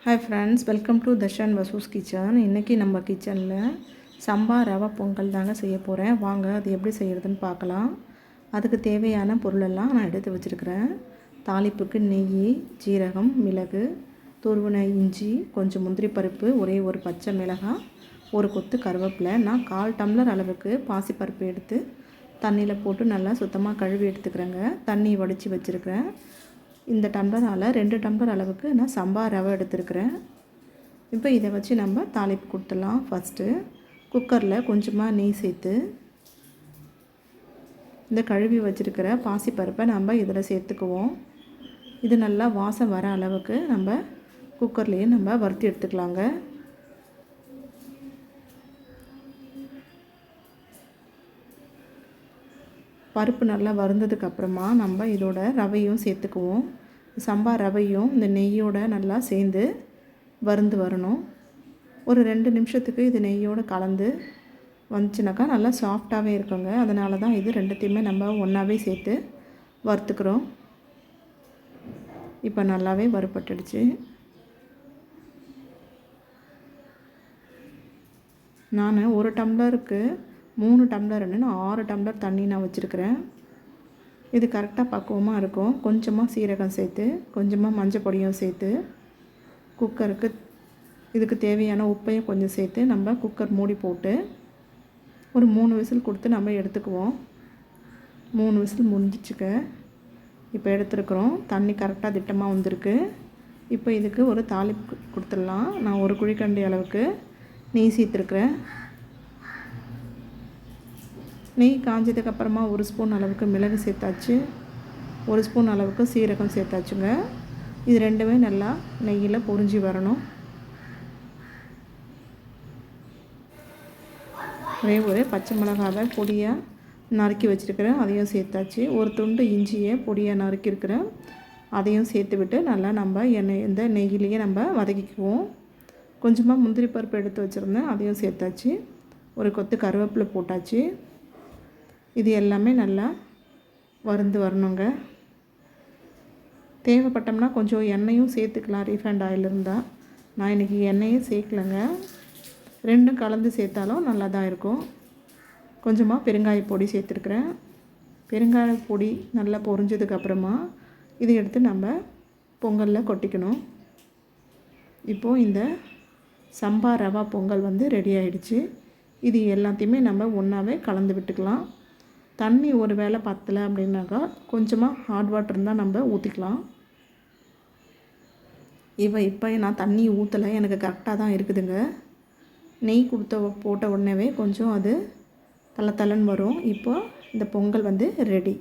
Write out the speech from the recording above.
Hi friends, welcome to Darshan Vasu's kitchen. இன்றைக்கி நம்ம கிச்சனில் சம்பா ரவை பொங்கல் தாங்க செய்ய போகிறேன். வாங்க அது எப்படி செய்கிறதுன்னு பார்க்கலாம். அதுக்கு தேவையான பொருளெல்லாம் நான் எடுத்து வச்சுருக்கிறேன். தாளிப்புக்கு நெய், ஜீரகம், மிளகு, துருவின இஞ்சி, கொஞ்சம் முந்திரி பருப்பு, ஒரே ஒரு பச்சை மிளகாய், ஒரு கொத்து கருவேப்பிலை. நான் 1/4 டம்ளர் அளவுக்கு பாசிப்பருப்பு எடுத்து தண்ணியில் போட்டு நல்லா சுத்தமாக கழுவி எடுத்துக்கிறேங்க. தண்ணி வடித்து வச்சுருக்கிறேன். இந்த டம்ளரால் 2 டம்ளர் அளவுக்கு நான் சம்பா ரவை எடுத்துருக்கிறேன். இப்போ இதை வச்சு நம்ம தாளிப்பு கொடுத்துடலாம். ஃபஸ்ட்டு குக்கரில் கொஞ்சமாக நெய் சேர்த்து இந்த கழுவி வச்சுருக்கிற பாசிப்பருப்பை நம்ம இதில் சேர்த்துக்குவோம். இது நல்லா வாசம் வர அளவுக்கு நம்ம குக்கர்லேயே நம்ம வறுத்து எடுத்துக்கலாங்க. பருப்பு நல்லா வறுந்ததுக்கப்புறமா நம்ம இதோட ரவையும் சேர்த்துக்குவோம். சம்பா ரவையும் இந்த நெய்யோடு நல்லா சேர்ந்து வறுந்து வரணும். ஒரு 2 நிமிஷத்துக்கு இது நெய்யோடு கலந்து வந்துச்சுனாக்கா நல்லா சாஃப்டாகவே இருக்குங்க. அதனால தான் இது ரெண்டுத்தையுமே நம்ம ஒன்றாவே சேர்த்து வறுத்துக்கிறோம். இப்போ நல்லாவே வறுபட்டுடுச்சு. நான் 1 டம்ளருக்கு 3 டம்ளர்னு நான் 6 டம்ளர் தண்ணி நான் வச்சுருக்கிறேன். இது கரெக்டாக பக்குவமாக இருக்கும். கொஞ்சமாக சீரகம் சேர்த்து, கொஞ்சமாக மஞ்சள் பொடியும் சேர்த்து, குக்கருக்கு இதுக்கு தேவையான உப்பையும் கொஞ்சம் சேர்த்து நம்ம குக்கர் மூடி போட்டு ஒரு 3 விசில் கொடுத்து நம்ம எடுத்துக்குவோம். 3 விசில் முடிஞ்சிச்சுக்க. இப்போ எடுத்துருக்குறோம். தண்ணி கரெக்டாக திட்டமாக வந்திருக்கு. இப்போ இதுக்கு ஒரு தாளிப்பு கொடுத்துடலாம். நான் ஒரு குழிக்கண்டி அளவுக்கு நெய் சேர்த்துருக்குறேன். நெய் காஞ்சதுக்கப்புறமா 1 ஸ்பூன் அளவுக்கு மிளகு சேர்த்தாச்சு, 1 ஸ்பூன் அளவுக்கு சீரகம் சேர்த்தாச்சுங்க. இது ரெண்டுமே நல்லா நெய்யில் பொரிஞ்சு வரணும். ஒரே ஒரு பச்சை மிளகாவை பொடியாக நறுக்கி வச்சுருக்கிறேன், அதையும் சேர்த்தாச்சு. ஒரு துண்டு இஞ்சியை பொடியாக நறுக்கியிருக்கிறேன், அதையும் சேர்த்து விட்டு நல்லா நம்ம இந்த நெய்யிலேயே நம்ம வதக்கிக்குவோம். கொஞ்சமாக முந்திரி பருப்பு எடுத்து வச்சுருந்தேன், அதையும் சேர்த்தாச்சு. ஒரு கொத்து கருவேப்பிலை போட்டாச்சு. இது எல்லாமே நல்லா வறுந்து வரணுங்க. தேவைப்பட்டோம்னா கொஞ்சம் எண்ணெயும் சேர்த்துக்கலாம், ரீஃபைண்ட் ஆயில் இருந்தால். நான் இன்றைக்கி எண்ணெயும் சேர்க்கலைங்க. ரெண்டும் கலந்து சேர்த்தாலும் நல்லா தான் இருக்கும். கொஞ்சமாக பெருங்காய பொடி சேர்த்துருக்குறேன். பெருங்காய பொடி நல்லா பொரிஞ்சதுக்கப்புறமா இதை எடுத்து நம்ம பொங்கலில் கொட்டிக்கணும். இப்போது இந்த சம்பா ரவா பொங்கல் ரெடி ஆகிடுச்சு. இது எல்லாத்தையுமே நம்ம ஒன்றாவே கலந்து விட்டுக்கலாம். தண்ணி ஒரு வேளை பத்தலை அப்படின்னாக்கா கொஞ்சமாக ஹாட் வாட்டர் இருந்தால் நம்ம ஊற்றிக்கலாம். இப்போ நான் தண்ணி ஊற்றலை, எனக்கு கரெக்டாக தான் இருக்குதுங்க. நெய் போட்ட உடனேவே கொஞ்சம் அது தலை தலைன்னு வரும். இப்போ இந்த பொங்கல் ரெடி.